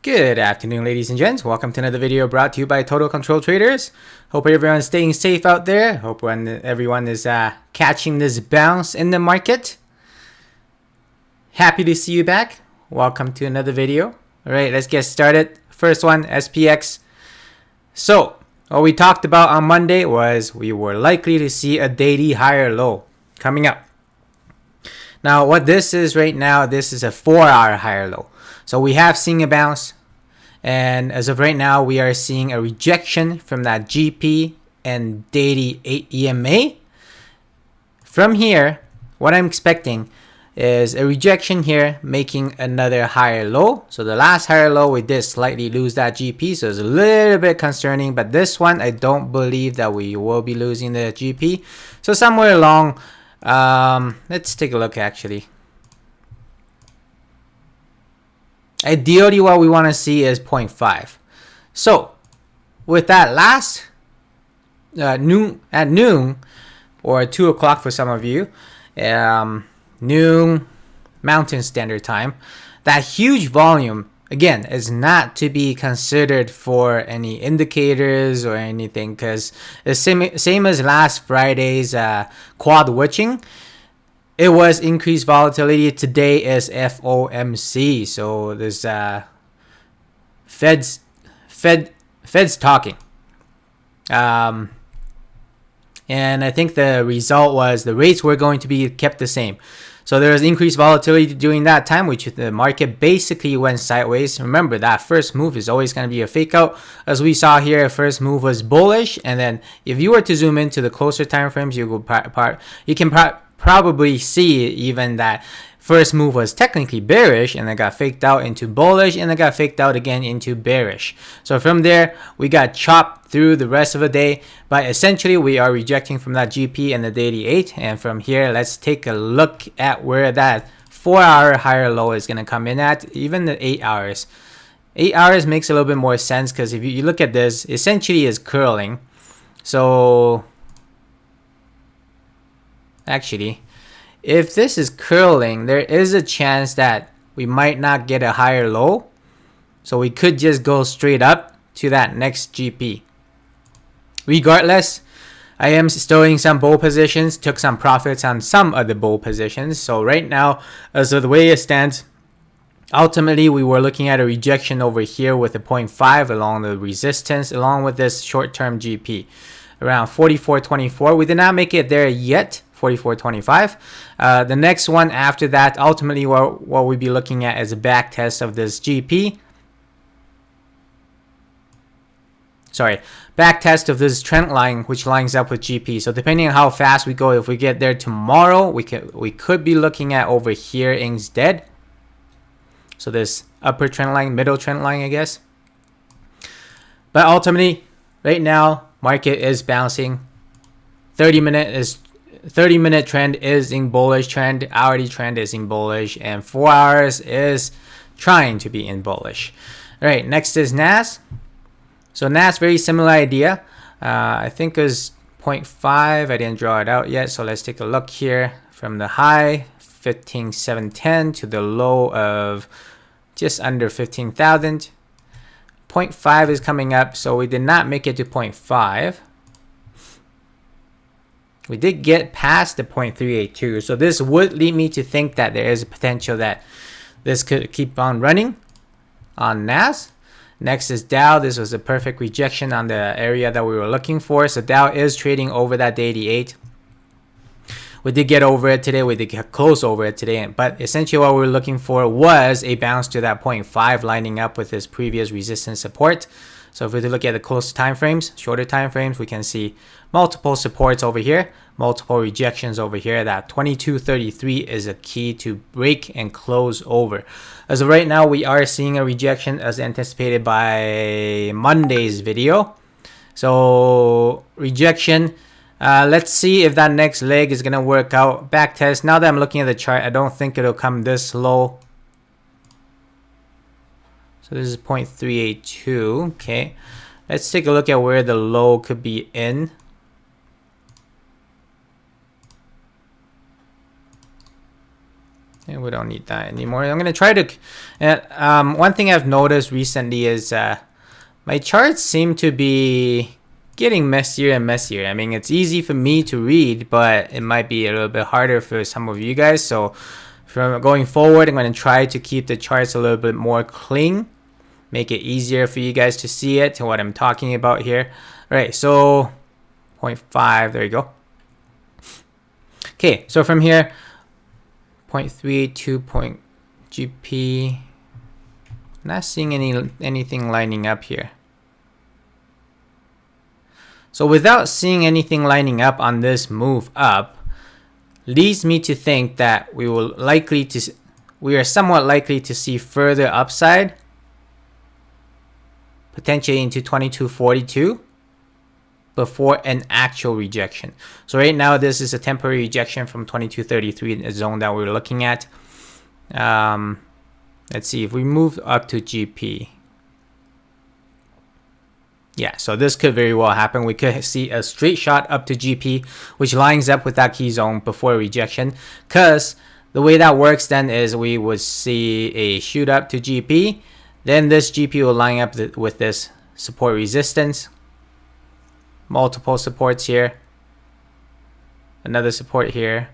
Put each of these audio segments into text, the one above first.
Good afternoon, ladies and gents. Welcome to another video brought to you by Total Control Traders. Hope everyone's staying safe out there. Hope everyone is catching this bounce in the market. Happy to see you back. Welcome to another video. All right, let's get started. First one, SPX. So, what we talked about on Monday was we were likely to see a daily higher low coming up. Now, what this is right now, this is a 4-hour higher low. So we have seen a bounce, and as of right now, we are seeing a rejection from that GP and daily EMA. From here, what I'm expecting is a rejection here, making another higher low. So the last higher low, we did slightly lose that GP, so it's a little bit concerning. But this one, I don't believe that we will be losing the GP. So somewhere along, let's take a look actually. Ideally, what we want to see is 0.5. So, with that last at noon, or 2 o'clock for some of you, noon Mountain Standard Time, that huge volume, again, is not to be considered for any indicators or anything, because the same as last Friday's quad witching. It was increased volatility. Today is FOMC, so there's Fed's talking, and I think the result was the rates were going to be kept the same. So there was increased volatility during that time, which the market basically went sideways. Remember, that first move is always going to be a fake out. As we saw here, first move was bullish, and then if you were to zoom into the closer time frames, you can probably see even that first move was technically bearish, and it got faked out into bullish, and it got faked out again into bearish. So from there, we got chopped through the rest of the day, but essentially we are rejecting from that GP and the daily 8. And from here, let's take a look at where that 4-hour higher low is going to come in at. Even the 8 hours. 8 hours makes a little bit more sense, because if you look at this, essentially is curling. So actually, if this is curling, there is a chance that we might not get a higher low. So we could just go straight up to that next GP. Regardless, I am still in some bull positions, took some profits on some of the bull positions. So right now, as of the way it stands, ultimately we were looking at a rejection over here with a 0.5 along the resistance, along with this short-term GP around 44.24. We did not make it there yet. 44.25. The next one after that, ultimately what we'll be looking at is a back test of this GP. Sorry, back test of this trend line, which lines up with GP. So depending on how fast we go, if we get there tomorrow, we could be looking at over here instead. So this upper trend line, middle trend line, I guess. But ultimately, right now, market is bouncing. 30-minute trend is in bullish trend, hourly trend is in bullish, and 4 hours is trying to be in bullish. All right, next is NAS. So NAS, very similar idea. I think it was 0.5. I didn't draw it out yet, so let's take a look here. From the high 15,710 to the low of just under 15,000. 0.5 is coming up, so we did not make it to 0.5. We did get past the 0.382, so this would lead me to think that there is a potential that this could keep on running on NAS. Next is Dell. This was a perfect rejection on the area that we were looking for. So Dell is trading over that daily 8. We did get over it today. We did get close over it today. But essentially what we were looking for was a bounce to that 0.5, lining up with this previous resistance support. So if we look at the close time frames, shorter time frames, we can see multiple supports over here, multiple rejections over here. That 22.33 is a key to break and close over. As of right now, we are seeing a rejection as anticipated by Monday's video. So rejection. Let's see if that next leg is going to work out. Back test. Now that I'm looking at the chart, I don't think it'll come this low. So this is 0.382. Okay, let's take a look at where the low could be in. And We don't need that anymore. I'm going to try to, one thing I've noticed recently is my charts seem to be getting messier and messier. I mean, it's easy for me to read, but it might be a little bit harder for some of you guys. So from going forward, I'm going to try to keep the charts a little bit more clean, make it easier for you guys to see it and what I'm talking about here. All right, so 0.5, there you go. Okay, so from here, 0.32 point GP, not seeing anything lining up here. So without seeing anything lining up on this move up, leads me to think that we are somewhat likely to see further upside, potentially into 2242 before an actual rejection. So right now this is a temporary rejection from 2233, the zone that we're looking at. Let's see if we move up to GP. Yeah, so this could very well happen. We could see a straight shot up to GP, which lines up with that key zone before rejection. Because the way that works then is we would see a shoot up to GP. Then this GP will line up with this support resistance. Multiple supports here. Another support here.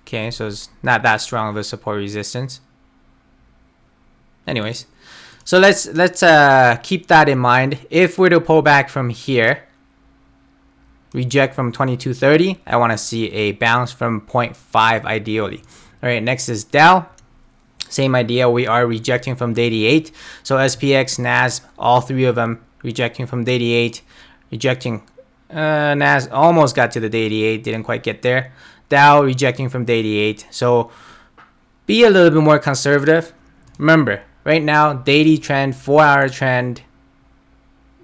Okay, so it's not that strong of a support resistance. Anyways. So let's keep that in mind. If we're to pull back from here, reject from 2230, I want to see a bounce from 0.5 ideally. All right, next is Dell. Same idea. We are rejecting from day 88. So SPX, NAS, all three of them rejecting from day 88. Rejecting. NAS almost got to the day 88, didn't quite get there. Dow rejecting from day 88. So be a little bit more conservative. Remember, right now, daily trend, 4-hour trend.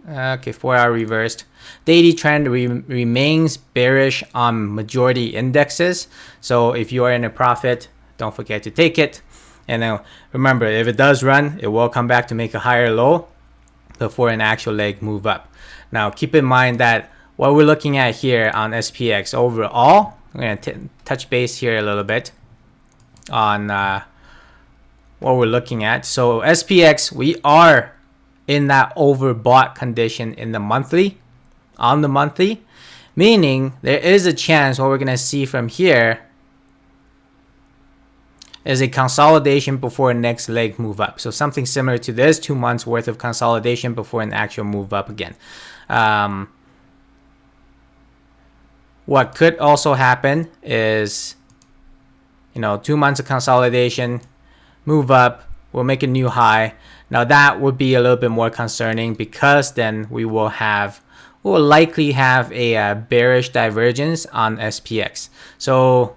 Okay, 4-hour reversed. Daily trend remains bearish on majority indexes. So if you are in a profit, don't forget to take it. And then remember, if it does run, it will come back to make a higher low before an actual leg move up. Now, keep in mind that what we're looking at here on SPX overall, I'm going to touch base here a little bit on what we're looking at. So SPX, we are in that overbought condition in the monthly, on the monthly, meaning there is a chance what we're going to see from here is a consolidation before next leg move up. So something similar to this, 2 months worth of consolidation before an actual move up again. What could also happen is, 2 months of consolidation, move up, we'll make a new high. Now that would be a little bit more concerning because then we will likely have a bearish divergence on SPX. So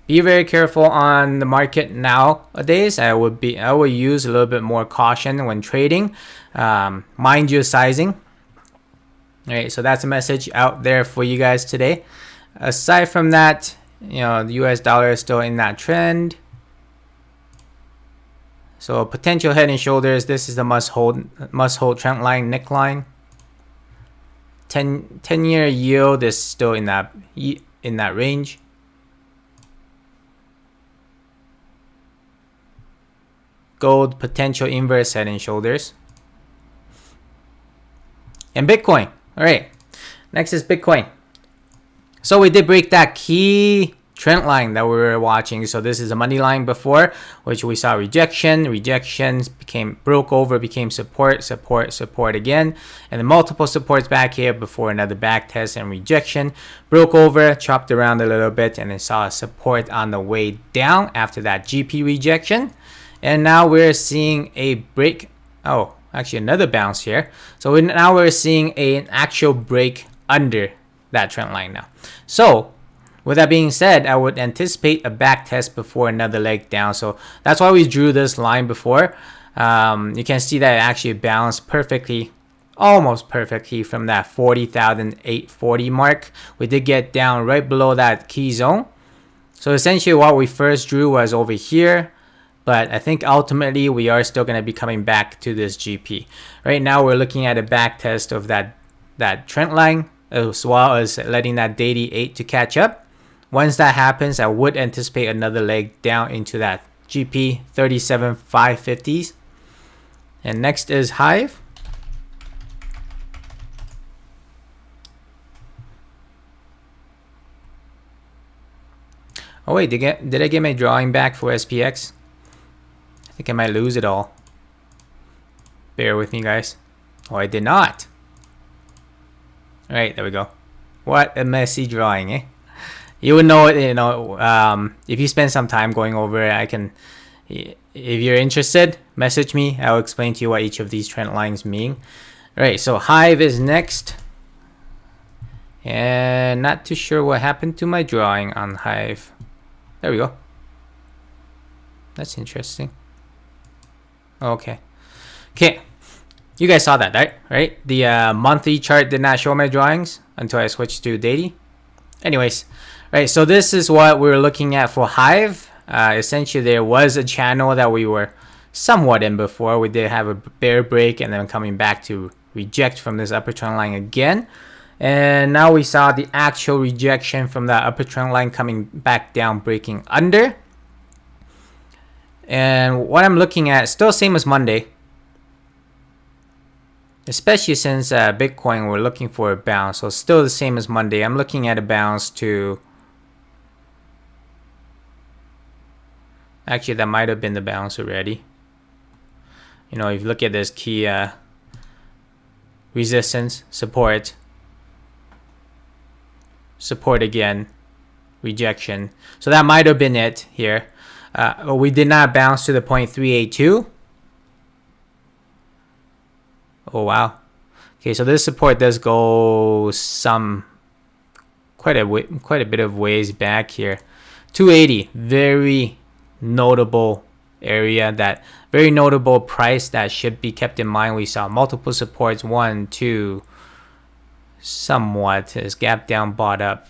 be very careful on the market nowadays. I would use a little bit more caution when trading. Mind your sizing. All right, so that's a message out there for you guys today. Aside from that, the US dollar is still in that trend. So potential head and shoulders. This is the must hold trend line, neckline. 10-year yield is still in that range. Gold potential inverse head and shoulders. And Bitcoin. All right. Next is Bitcoin. So we did break that key trend line that we were watching. So this is a money line before, which we saw rejections broke over, became support again, and then multiple supports back here before another back test and rejection, broke over, chopped around a little bit, and then saw a support on the way down after that GP rejection. And now we're seeing a break. Oh, actually another bounce here. So now we're seeing an actual break under that trend line now. So with that being said, I would anticipate a back test before another leg down. So that's why we drew this line before. You can see that it actually bounced perfectly, almost perfectly from that 40,840 mark. We did get down right below that key zone. So essentially what we first drew was over here. But I think ultimately we are still going to be coming back to this GP. Right now we're looking at a back test of that trend line, as well as letting that daily 8 to catch up. Once that happens, I would anticipate another leg down into that GP 37,550s. And next is Hive. Oh wait, did I get my drawing back for SPX? I think I might lose it all. Bear with me, guys. Oh, I did not. Alright, there we go. What a messy drawing, eh? You would know it, you know, if you spend some time going over it. I can, if you're interested, message me. I'll explain to you what each of these trend lines mean. Alright, so Hive is next. And not too sure what happened to my drawing on Hive. There we go. That's interesting. Okay. Okay. You guys saw that, right? The monthly chart did not show my drawings until I switched to daily. Anyways, right, so this is what we're looking at for Hive. Essentially, there was a channel that we were somewhat in before. We did have a bear break and then coming back to reject from this upper trend line again. And now we saw the actual rejection from that upper trend line coming back down, breaking under. And what I'm looking at, still same as Monday. Especially since Bitcoin, we're looking for a bounce. So still the same as Monday. I'm looking at a bounce to... Actually, that might have been the bounce already. You know, if you look at this key resistance, support again, rejection. So that might have been it here. We did not bounce to the 0.382. Oh wow. Okay, so this support does go quite a bit of ways back here. 280, very notable area, that very notable price that should be kept in mind. We saw multiple supports, 1, 2, somewhat is gap down, bought up.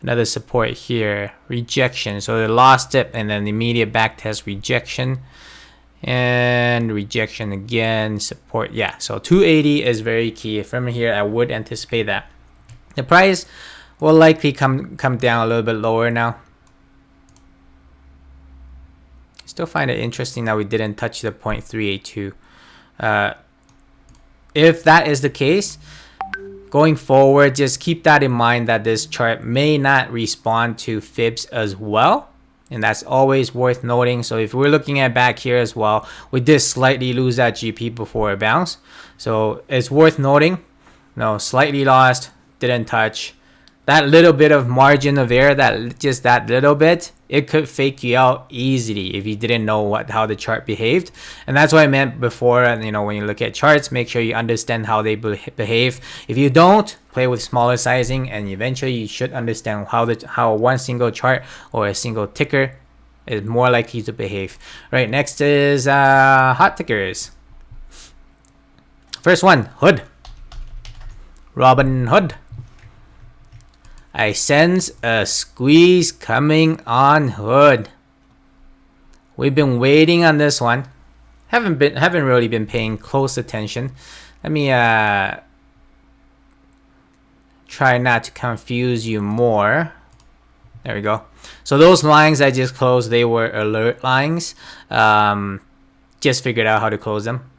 Another support here, rejection. So they lost it and then immediate back test, rejection. And rejection again, support. Yeah, so 280 is very key. From here, I would anticipate that the price will likely come down a little bit lower now. Still find it interesting that we didn't touch the 0.382. If that is the case, going forward, just keep that in mind that this chart may not respond to fibs as well. And that's always worth noting. So if we're looking at back here as well, we did slightly lose that GP before a bounce. So it's worth noting. No, slightly lost, didn't touch. That little bit of margin of error, that little bit, it could fake you out easily if you didn't know how the chart behaved. And that's what I meant before. And you know, when you look at charts, make sure you understand how they behave. If you don't, play with smaller sizing, and eventually you should understand how one single chart or a single ticker is more likely to behave. Right, next is hot tickers. First one, Hood. Robin Hood. I sense a squeeze coming on Hood. We've been waiting on this one. Haven't really been paying close attention. Let me try not to confuse you more. There we go. So those lines I just closed, they were alert lines. Just figured out how to close them.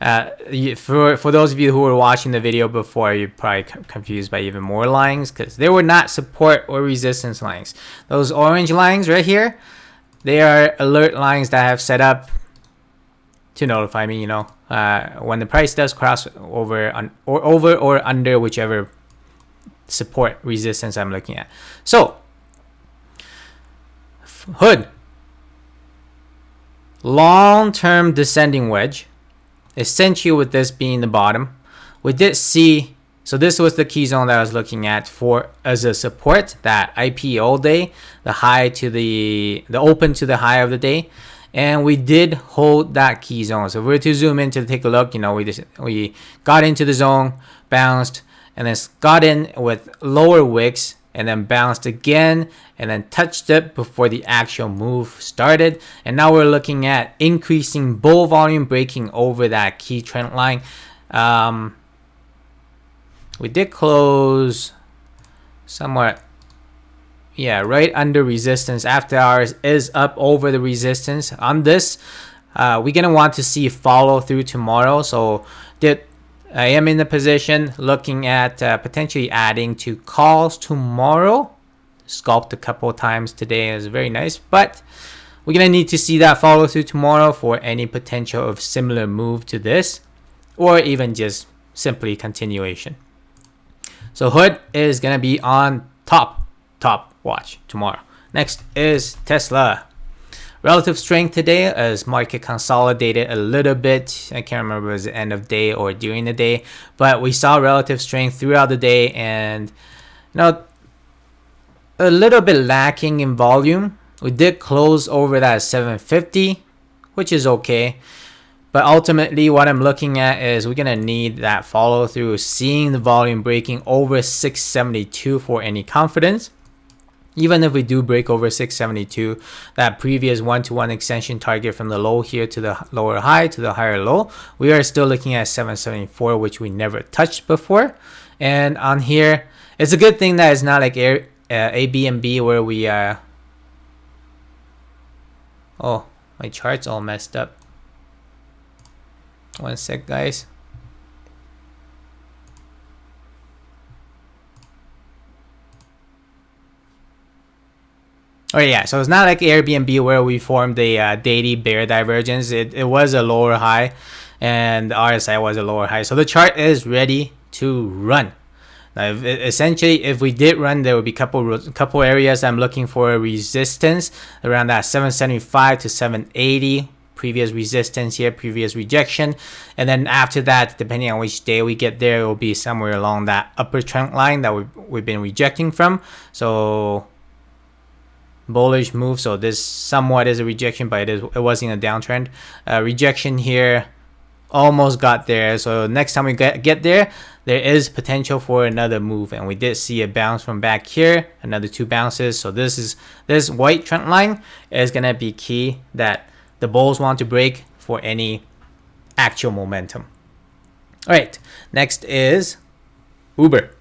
For those of you who were watching the video before, you're probably confused by even more lines, because they were not support or resistance lines. Those orange lines right here, they are alert lines that I have set up to notify me, you know, when the price does cross over or under whichever support resistance I'm looking at. So Hood, long-term descending wedge. Essentially, with this being the bottom, we did see, so this was the key zone that I was looking at for as a support, that IPO day, the high to the open to the high of the day, and we did hold that key zone. So if we were to zoom in to take a look, you know, we got into the zone, bounced, and then got in with lower wicks, and then bounced again, and then touched it before the actual move started. And now we're looking at increasing bull volume, breaking over that key trend line. We did close somewhat yeah, right under resistance. After hours is up over the resistance on this. We're gonna want to see follow through tomorrow. So I am in the position looking at potentially adding to calls tomorrow. Scalped a couple times today, is very nice, but we're gonna need to see that follow through tomorrow for any potential of similar move to this, or even just simply continuation. So hood is gonna be on top watch tomorrow. Next is Tesla. Relative strength today as market consolidated a little bit. I can't remember if it was the end of day or during the day, but we saw relative strength throughout the day, and a little bit lacking in volume. We did close over that 750, which is okay. But ultimately, what I'm looking at is we're going to need that follow through, seeing the volume breaking over 672 for any confidence. Even if we do break over 672, that previous 1-to-1 extension target from the low here to the lower high to the higher low, we are still looking at 774, which we never touched before. And on here, it's a good thing that it's not like ABNB where we oh, my chart's all messed up. One sec, guys. Oh yeah, so it's not like Airbnb where we formed a daily bear divergence. It was a lower high, and the RSI was a lower high. So the chart is ready to run. Now, essentially, if we did run, there would be couple areas I'm looking for a resistance around that 775 to 780. Previous resistance here, previous rejection, and then after that, depending on which day we get there, it will be somewhere along that upper trend line that we've been rejecting from. So bullish move. So this somewhat is a rejection, but it wasn't a downtrend. Rejection here, almost got there. So next time we get there, there is potential for another move, and we did see a bounce from back here, another 2 bounces. So this white trend line is gonna be key that the bulls want to break for any actual momentum. All right, next is Uber.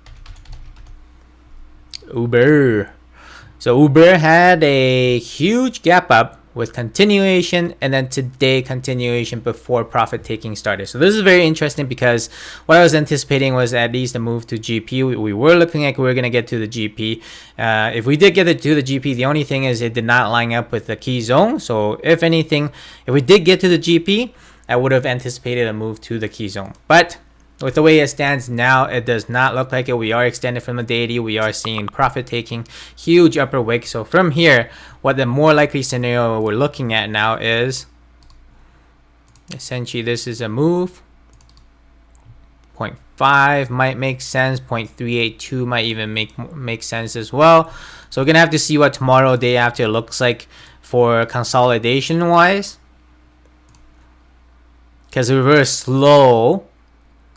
So Uber had a huge gap up with continuation, and then today continuation before profit taking started. So this is very interesting because what I was anticipating was at least a move to GP. We were looking like we were going to get to the GP. If we did get it to the GP, the only thing is it did not line up with the key zone. So if anything, if we did get to the GP, I would have anticipated a move to the key zone. But with the way it stands now, it does not look like it. We are extended from the daily. We are seeing profit taking, huge upper wick. So from here, what the more likely scenario we're looking at now is essentially this is a move. 0.5 might make sense. 0.382 might even make sense as well. So we're gonna have to see what tomorrow, day after, looks like for consolidation wise. Because if we're slow,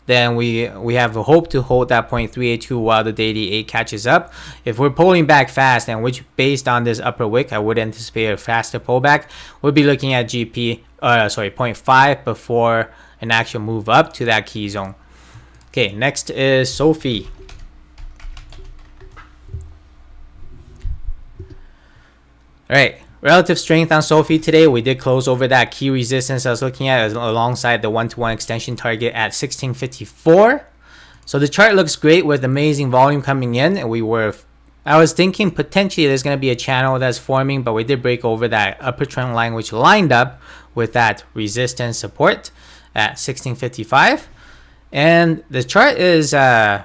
then we have a hope to hold that 0.382 while the daily 8 catches up. If we're pulling back fast, and which based on this upper wick, I would anticipate a faster pullback, we'll be looking at 0.5 before an actual move up to that key zone. Okay, next is SOFI. All right. Relative strength on SOFI today, we did close over that key resistance I was looking at alongside the 1-to-1 extension target at 1654. So the chart looks great with amazing volume coming in, and I was thinking potentially there's going to be a channel that's forming, but we did break over that upper trend line, which lined up with that resistance support at 1655. And the chart is so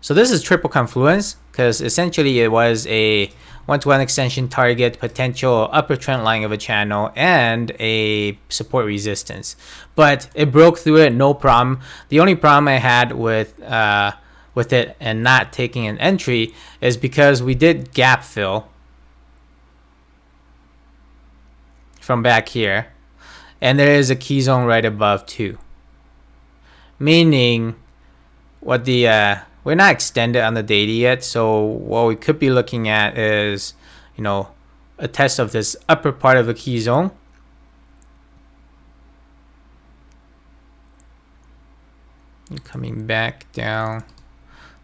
this is triple confluence, because essentially it was a 1-to-1 extension target, potential upper trend line of a channel, and a support resistance. But it broke through it, no problem. The only problem I had with it and not taking an entry is because we did gap fill from back here, and there is a key zone right above too. Meaning, what the we're not extended on the daily yet, so what we could be looking at is, a test of this upper part of the key zone. Coming back down.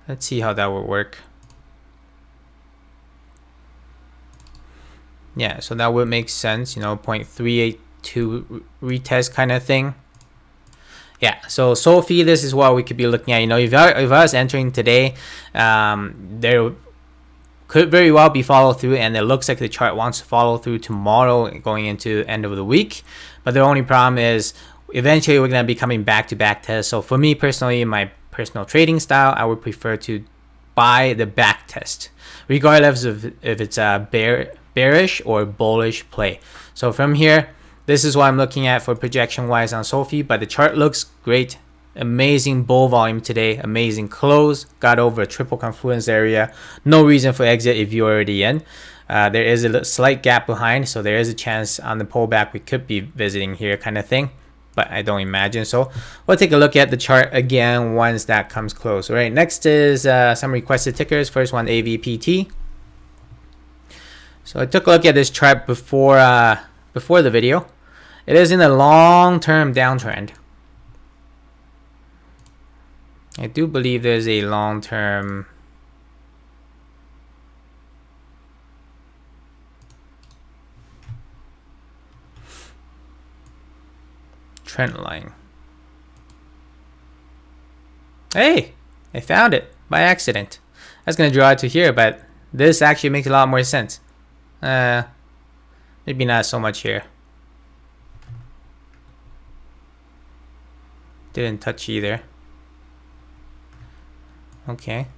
Let's see how that will work. Yeah, so that would make sense, you know, 0.382 retest kind of thing. Yeah, so SOFI, this is what we could be looking at. You know, if I was entering today, there could very well be follow through, and it looks like the chart wants to follow through tomorrow going into end of the week. But the only problem is eventually we're going to be coming back to back test. So for me personally, in my personal trading style, I would prefer to buy the back test, regardless of if it's a bearish or bullish play. So from here, this is what I'm looking at for projection wise on SOFI, but the chart looks great. Amazing bull volume today, amazing close, got over a triple confluence area. No reason for exit if you're already in. There is a slight gap behind, so there is a chance on the pullback we could be visiting here kind of thing, but I don't imagine so. We'll take a look at the chart again once that comes close. All right, next is some requested tickers. First one, AVPT. So I took a look at this chart before the video. It is in a long-term downtrend. I do believe there's a long-term trend line. Hey, I found it by accident. I was gonna draw it to here, but this actually makes a lot more sense. Maybe not so much here. Didn't touch either. Okay.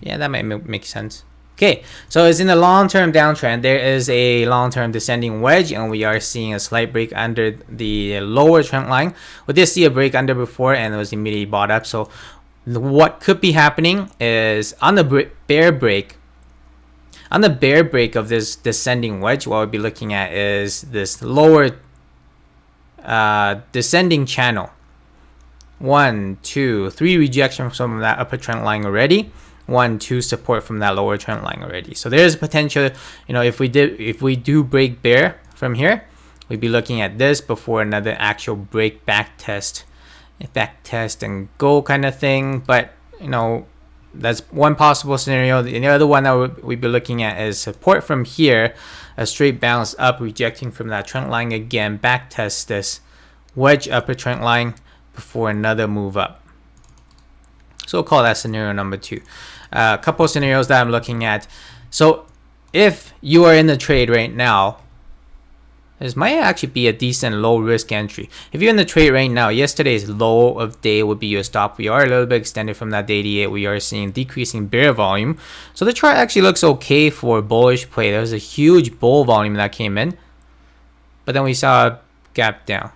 Yeah, that might make sense. Okay, so it's in a long-term downtrend. There is a long-term descending wedge, and we are seeing a slight break under the lower trend line. We did see a break under before, and it was immediately bought up. So what could be happening is on the bear break, of this descending wedge, what we'll be looking at is this lower descending channel. 1, 2, 3 rejections from that upper trend line already. 1, 2 support from that lower trend line already. So there's potential, you know, if we do break bear from here, we'd be looking at this before another actual break back test and go kind of thing. But you know, that's one possible scenario. The other one that we'd be looking at is support from here, a straight bounce up, rejecting from that trend line again, back test this wedge upper trend line before another move up. So we'll call that scenario number 2. A couple of scenarios that I'm looking at. So if you are in the trade right now, this might actually be a decent low risk entry. If you're in the trade right now, yesterday's low of day would be your stop. We are a little bit extended from that 88. We are seeing decreasing bear volume. So the chart actually looks okay for bullish play. There was a huge bull volume that came in, but then we saw a gap down.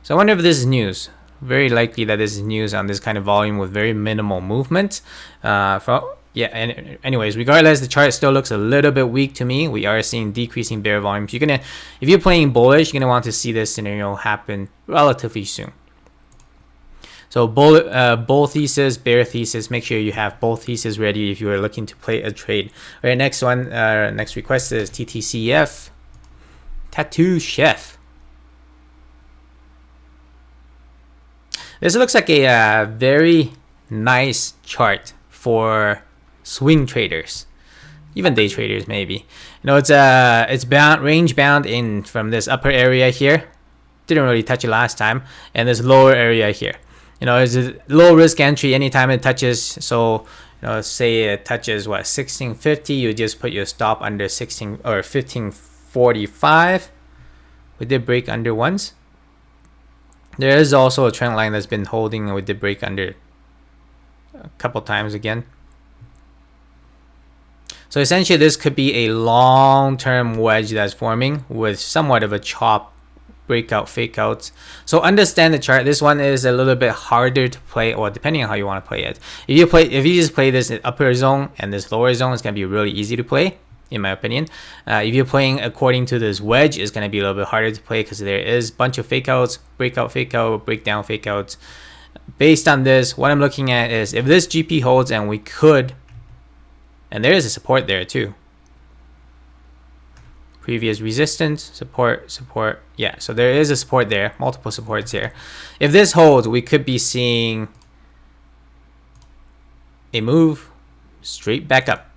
So I wonder if this is news. Very likely that this is news on this kind of volume with very minimal movement. Anyways, regardless, the chart still looks a little bit weak to me. We are seeing decreasing bear volumes. If you're playing bullish, you're gonna want to see this scenario happen relatively soon. So bull thesis, bear thesis. Make sure you have both theses ready if you are looking to play a trade. All right, next one. Next request is TTCF. Tattoo Chef. This looks like a very nice chart for swing traders, even day traders maybe. You know, it's range bound in from this upper area here. Didn't really touch it last time, and this lower area here. You know, it's a low risk entry anytime it touches. So you know, say it touches what, 1650, you just put your stop under 16 or 1545. We did break under once. There is also a trend line that's been holding, and we did break under a couple times again. So essentially this could be a long-term wedge that's forming with somewhat of a chop, breakout, fake outs. So understand the chart. This one is a little bit harder to play, or depending on how you want to play it. If you just play this upper zone and this lower zone, it's going to be really easy to play, in my opinion. If you're playing according to this wedge, it's going to be a little bit harder to play because there is a bunch of fake outs, breakout, fake out, breakdown, fake outs. Based on this, what I'm looking at is if this GP holds, and we could, and there is a support there too. Previous resistance, support. Yeah, so there is a support there, multiple supports here. If this holds, we could be seeing a move straight back up.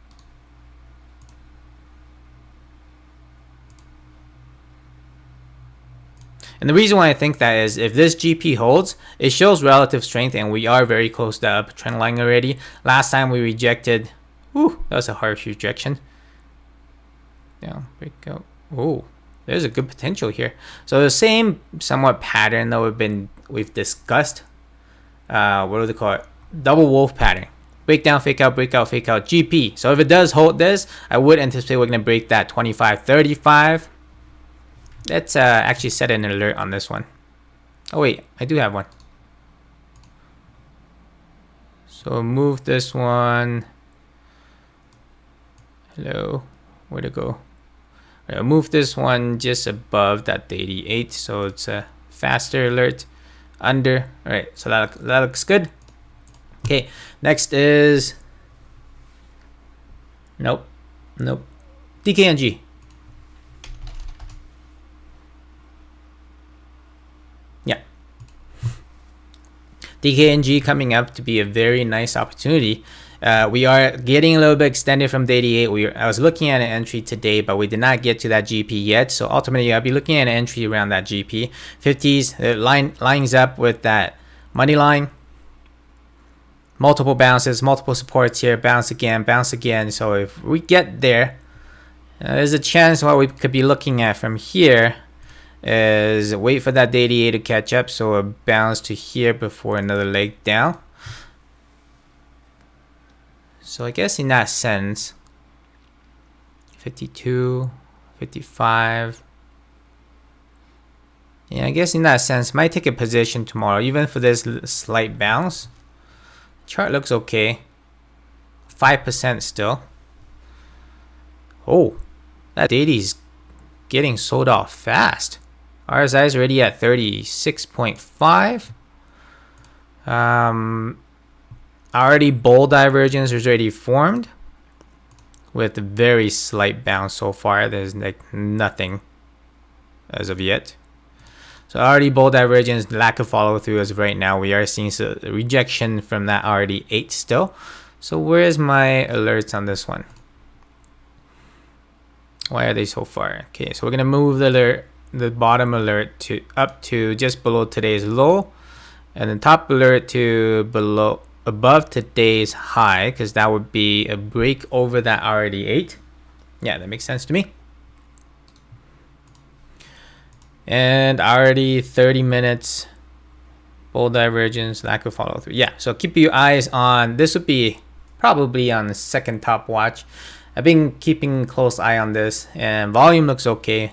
And the reason why I think that is if this GP holds, it shows relative strength, and we are very close to the uptrend line already. Last time we rejected, that was a harsh rejection. Down, breakout. There's a good potential here. So the same somewhat pattern that we've discussed. What do they call it? Double wolf pattern. Breakdown, fake out, breakout, fake out, GP. So if it does hold this, I would anticipate we're going to break that 25.35. Let's actually set an alert on this one. Oh wait, I do have one. So move this one. Hello, where'd it go? I'll move this one just above that 88, so it's a faster alert. Under. All right, so that looks good. Okay, next is nope. DKNG. Yeah, DKNG coming up to be a very nice opportunity. We are getting a little bit extended from the 88. I was looking at an entry today, but we did not get to that GP yet. So ultimately, I'll be looking at an entry around that GP. 50s, it lines up with that money line. Multiple bounces, multiple supports here. Bounce again, bounce again. So if we get there, there's a chance what we could be looking at from here is wait for that 88 to catch up. So a bounce to here before another leg down. So I guess in that sense, 52, 55. Yeah, I guess in that sense, might take a position tomorrow, even for this slight bounce. Chart looks okay. 5% still. Oh, that 80 is getting sold off fast. RSI is already at 36.5. Already bull divergence is already formed with a very slight bounce so far. There's like nothing as of yet. So already bull divergence, lack of follow through as of right now. We are seeing a rejection from that already 8 still. So where's my alerts on this one? Why are they so far? Okay, so we're gonna move the alert, the bottom alert to up to just below today's low, and the top alert to above today's high, because that would be a break over that already 8. Yeah, that makes sense to me. And already 30 minutes bull divergence, lack of follow through. Yeah, so keep your eyes on this. Would be probably on the second top watch. I've been keeping a close eye on this, and volume looks okay,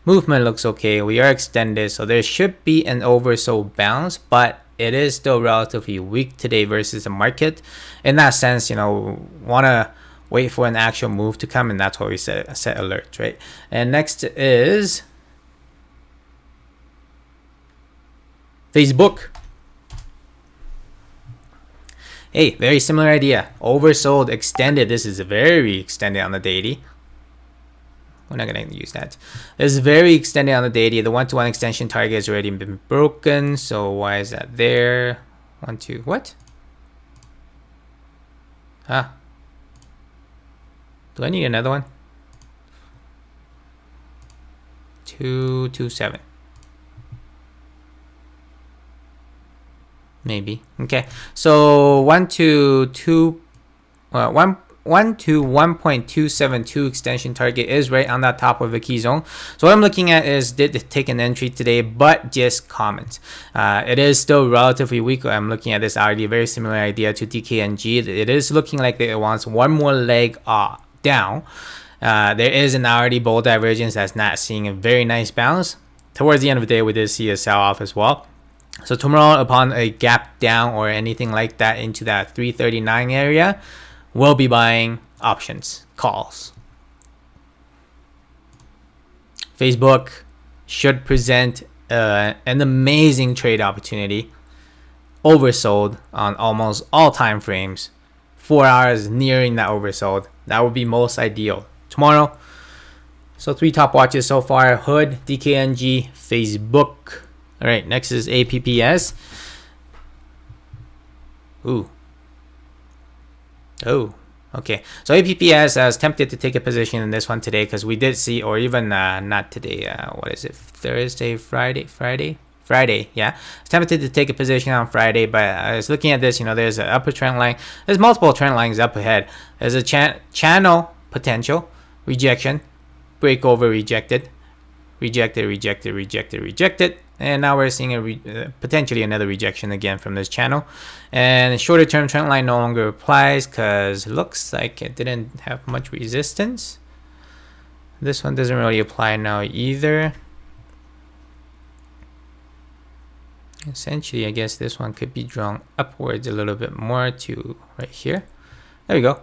movement looks okay. We are extended, so there should be an oversold bounce, but it is still relatively weak today versus the market. In that sense, you know, want to wait for an actual move to come, and that's why we set alert, right? And next is Facebook. Hey, very similar idea. Oversold, extended. This is very extended on the daily. We're not going to use that. This is very extended on the daily. The 1-to-1 extension target has already been broken. So why is that there? 1, 2, what? Ah. Do I need another one? 2, 2, 7. Maybe. Okay. So 1 to 1.272 extension target is right on that top of the key zone. So what I'm looking at is did it take an entry today, but just comment. It is still relatively weak. I'm looking at this already, very similar idea to DKNG. It is looking like it wants one more leg down. There is an already bull divergence that's not seeing a very nice bounce. Towards the end of the day, we did see a sell off as well. So tomorrow, upon a gap down or anything like that into that 339 area, we'll be buying options, calls. Facebook should present an amazing trade opportunity. Oversold on almost all time frames. 4 hours nearing that oversold. That would be most ideal. Tomorrow, so 3 top watches so far: Hood, DKNG, Facebook. All right, next is APPS. Ooh. Oh, Okay, so APPS, I was tempted to take a position in this one today because we did see, or even not today, what is it, Thursday, Friday, yeah. I was tempted to take a position on Friday, but I was looking at this, you know, there's an upper trend line. There's multiple trend lines up ahead. There's a channel potential, rejection, breakover, rejected, rejected, and now we're seeing potentially another rejection again from this channel. And shorter term trend line no longer applies because it looks like it didn't have much resistance. This one doesn't really apply now either. Essentially, I guess this one could be drawn upwards a little bit more to right here. There we go.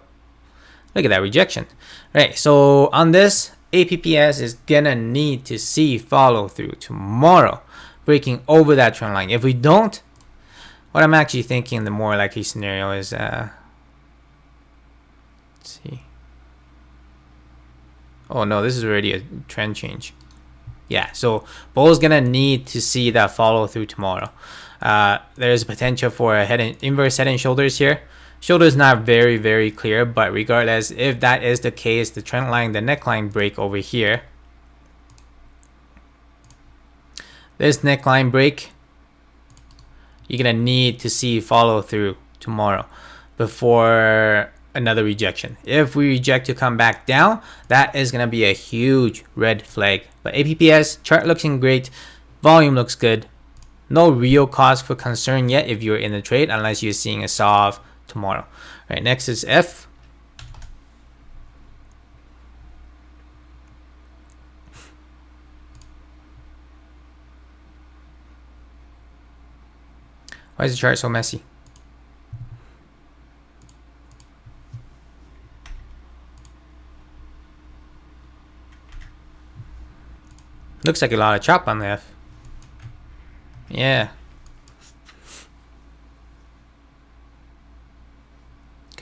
Look at that rejection. Right, so on this, APPS is gonna need to see follow through tomorrow, breaking over that trend line. If we don't, what I'm actually thinking the more likely scenario is let's see. Oh no, this is already a trend change. Yeah, so bull's gonna need to see that follow through tomorrow. There's potential for a inverse head and shoulders here. Shoulders not very clear, but regardless, if that is the case, the trend line, the neckline break over here. This neckline break, you're gonna need to see follow through tomorrow before another rejection. If we reject to come back down, that is gonna be a huge red flag. But APPS chart looking great, volume looks good. No real cause for concern yet if you're in the trade, unless you're seeing a saw-off tomorrow. All right, next is F. Why is the chart so messy? Looks like a lot of chop on the F. Yeah.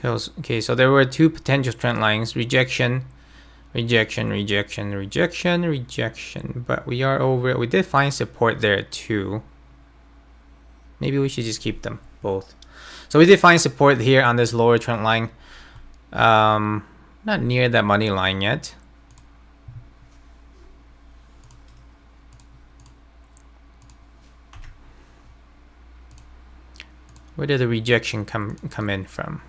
Okay, so there were two potential trend lines: rejection, rejection. But we are over. We did find support there too. Maybe we should just keep them both. So we did find support here on this lower trend line. Not near that money line yet. Where did the rejection come in from?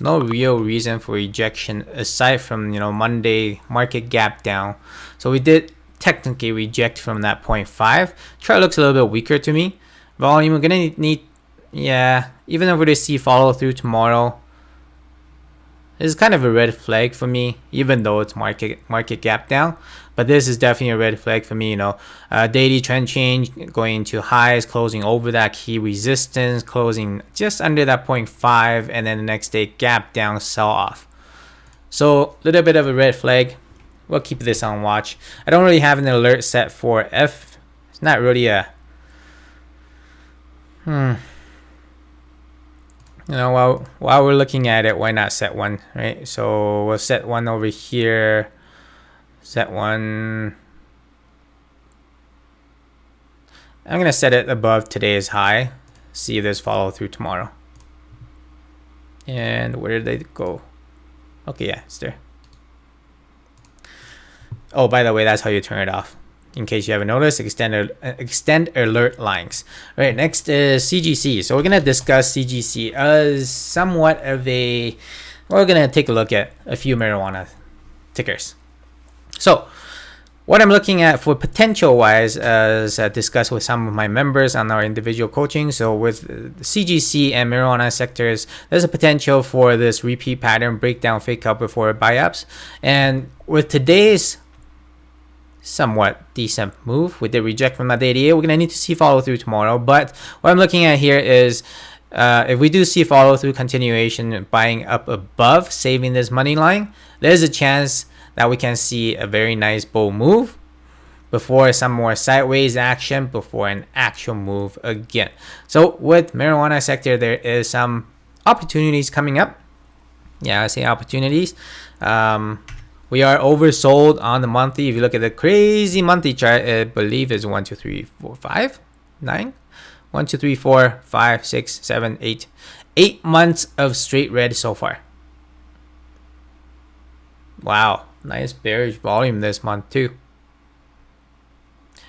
No real reason for rejection aside from, you know, Monday market gap down. So we did technically reject from that 0.5. Chart looks a little bit weaker to me. Volume, we're gonna need, yeah, even if we see follow through tomorrow, this is kind of a red flag for me, even though it's market gap down. But this is definitely a red flag for me, you know. Daily trend change, going into highs, closing over that key resistance, closing just under that 0.5, and then the next day gap down, sell off. So a little bit of a red flag. We'll keep this on watch. I don't really have an alert set for F. It's not really a you know, while we're looking at it, why not set one, right? So we'll set one over here. Set one. I'm gonna set it above today's high. See if there's follow through tomorrow. And where did they go? Okay, yeah, it's there. Oh, by the way, that's how you turn it off. In case you haven't noticed, extend alert lines. All right, next is CGC. So we're gonna discuss CGC as somewhat of a. We're gonna take a look at a few marijuana tickers. So what I'm looking at for potential wise, as discussed with some of my members on our individual coaching. So with the CGC and marijuana sectors, there's a potential for this repeat pattern breakdown, fake out before buy-ups. And with today's somewhat decent move with the reject from that 88, we're gonna need to see follow through tomorrow. But what I'm looking at here is if we do see follow through continuation, buying up above, saving this money line, there's a chance that we can see a very nice bull move before some more sideways action before an actual move again. So with marijuana sector, there is some opportunities coming up. Yeah, I say opportunities. We are oversold on the monthly. If you look at the crazy monthly chart, I believe is 1, 2, 3, 4, 5, 9. 1, 2, 3, 4, 5, 6, 7, 8. 8 months of straight red so far. Wow, nice bearish volume this month too.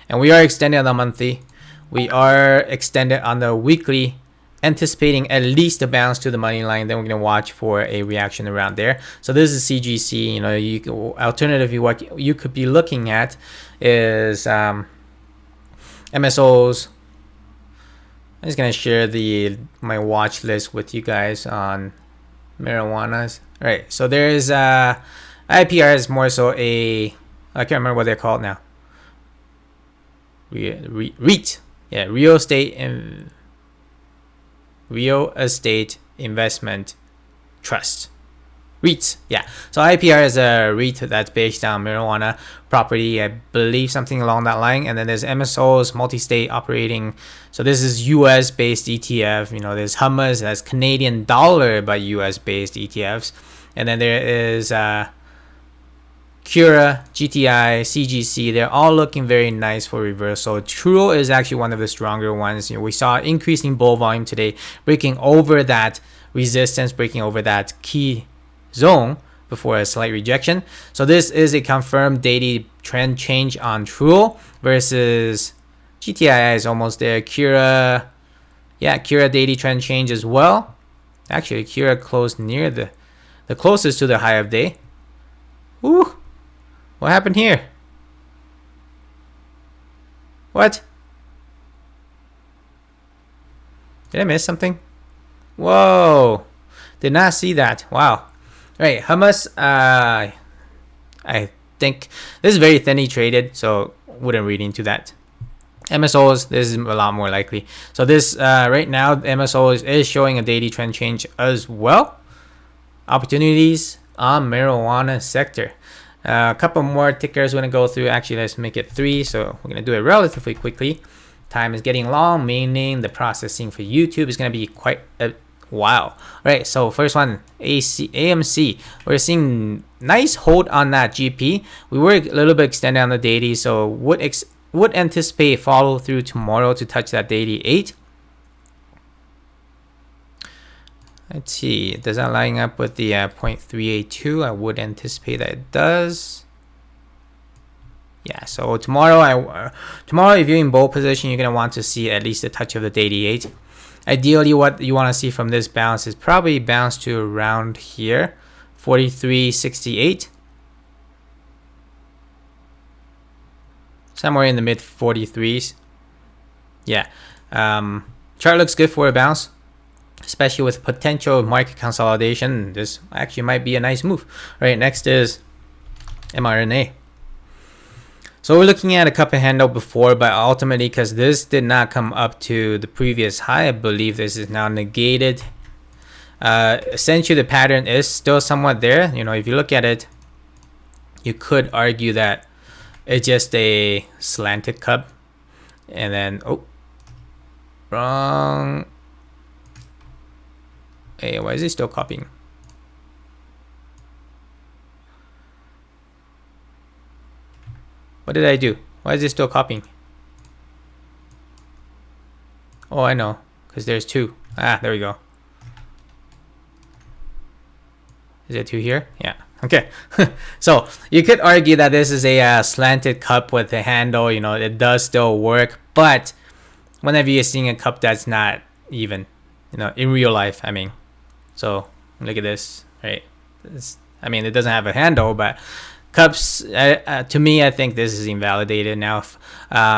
And we are extended on the monthly. We are extended on the weekly, anticipating at least a bounce to the money line. Then we're going to watch for a reaction around there. So this is CGC. You know, alternatively, what you could be looking at is MSOs. I'm just going to share my watch list with you guys on marijuanas. All right, so there is IPR is more so I can't remember what they're called now. REIT, yeah, real estate investment trust. REITs, yeah. So IPR is a REIT that's based on marijuana property, I believe, something along that line. And then there's MSOs, multi-state operating. So this is US based ETF. You know, there's HMUS, that's Canadian dollar but US based ETFs. And then there is CURA, GTI, CGC. They're all looking very nice for reversal. True is actually one of the stronger ones. You know, we saw increasing bull volume today, breaking over that resistance, breaking over that key zone before a slight rejection. So this is a confirmed daily trend change on True versus GTI is almost there. CURA, yeah, CURA daily trend change as well. Actually, CURA closed near the closest to the high of day. Ooh. What happened here? What? Did I miss something? Whoa. Did not see that. Wow. All right, HMUS, I think this is very thinly traded, so wouldn't read into that. MSOs, this is a lot more likely. So this right now, MSO is showing a daily trend change as well. Opportunities on marijuana sector. A couple more tickers we're going to go through. Actually, let's make it 3. So we're going to do it relatively quickly. Time is getting long, meaning the processing for YouTube is going to be quite a while. All right, so first one, AMC. We're seeing nice hold on that GP. We were a little bit extended on the daily, so would anticipate follow through tomorrow to touch that daily 8. Let's see, does that line up with the 0.382? I would anticipate that it does. Yeah, so tomorrow, if you're in bull position, you're going to want to see at least a touch of the daily 8. Ideally, what you want to see from this bounce is probably bounce to around here, 43.68. Somewhere in the mid 43s. Yeah, chart looks good for a bounce, especially with potential market consolidation. This actually might be a nice move. All right, next is MRNA. So we're looking at a cup and handle before, but ultimately, because this did not come up to the previous high, I believe this is now negated. Essentially, the pattern is still somewhat there. You know, if you look at it, you could argue that it's just a slanted cup. And then, oh, wrong. Hey, why is it still copying? What did I do? Why is it still copying? Oh, I know, because there's 2. Ah, there we go. Is it 2 here? Yeah. Okay. So you could argue that this is a slanted cup with a handle. You know, it does still work, but whenever you're seeing a cup that's not even, you know, in real life, I mean. So look at this, right? I mean, it doesn't have a handle, but cups, to me, I think this is invalidated now.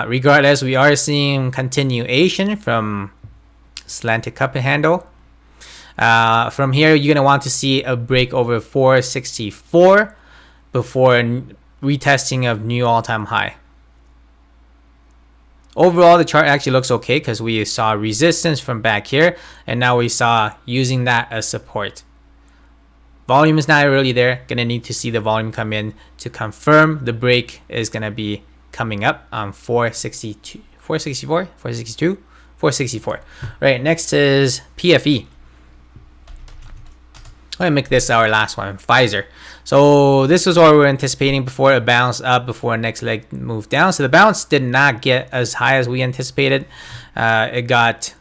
Regardless, we are seeing continuation from slanted cup and handle. From here, you're going to want to see a break over 464 before retesting of new all-time high. Overall, the chart actually looks okay because we saw resistance from back here, and now we saw using that as support. Volume is not really there. Gonna need to see the volume come in to confirm the break is gonna be coming up on 462, 464, 462, 464. Right, next is PFE. Let me make this our last one, Pfizer. So this was what we were anticipating before it bounced up, before next leg moved down. So the bounce did not get as high as we anticipated. It got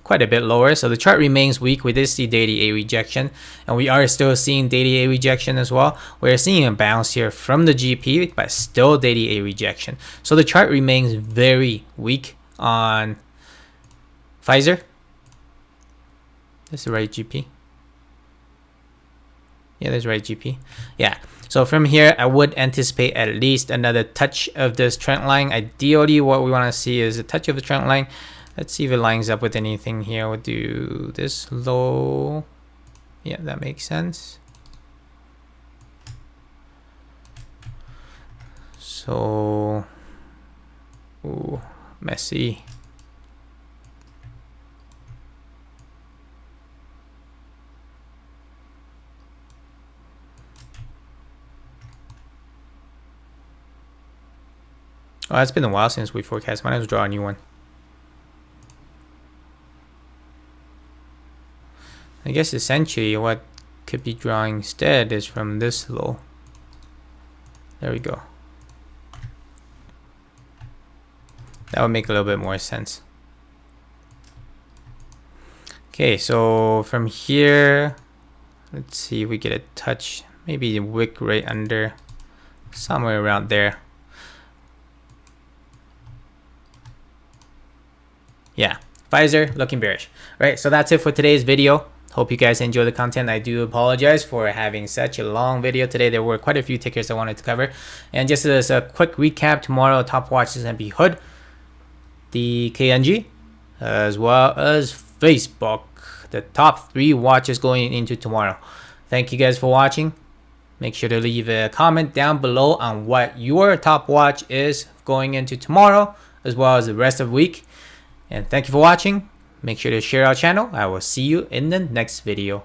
quite a bit lower. So the chart remains weak. We did see daily A rejection, and we are still seeing daily A rejection as well. We're seeing a bounce here from the GP, but still daily A rejection. So the chart remains very weak on Pfizer. This is the right GP. Yeah, that's right GP. Yeah. So from here, I would anticipate at least another touch of this trend line. Ideally, what we want to see is a touch of the trend line. Let's see if it lines up with anything here. We'll do this low. Yeah, that makes sense. So, ooh, messy. Oh, it's been a while since we forecast. Might as well draw a new one. I guess essentially what could be drawing instead is from this low. There we go. That would make a little bit more sense. Okay, so from here, let's see if we get a touch, maybe a wick right under, somewhere around there. Yeah, Pfizer looking bearish. Right, so that's it for today's video. Hope you guys enjoy the content. I do apologize for having such a long video today. There were quite a few tickers I wanted to cover. And just as a quick recap, tomorrow top watch is S&P Hood, DKNG, as well as Facebook. The top 3 watches going into tomorrow. Thank you guys for watching. Make sure to leave a comment down below on what your top watch is going into tomorrow, as well as the rest of the week. And thank you for watching. Make sure to share our channel. I will see you in the next video.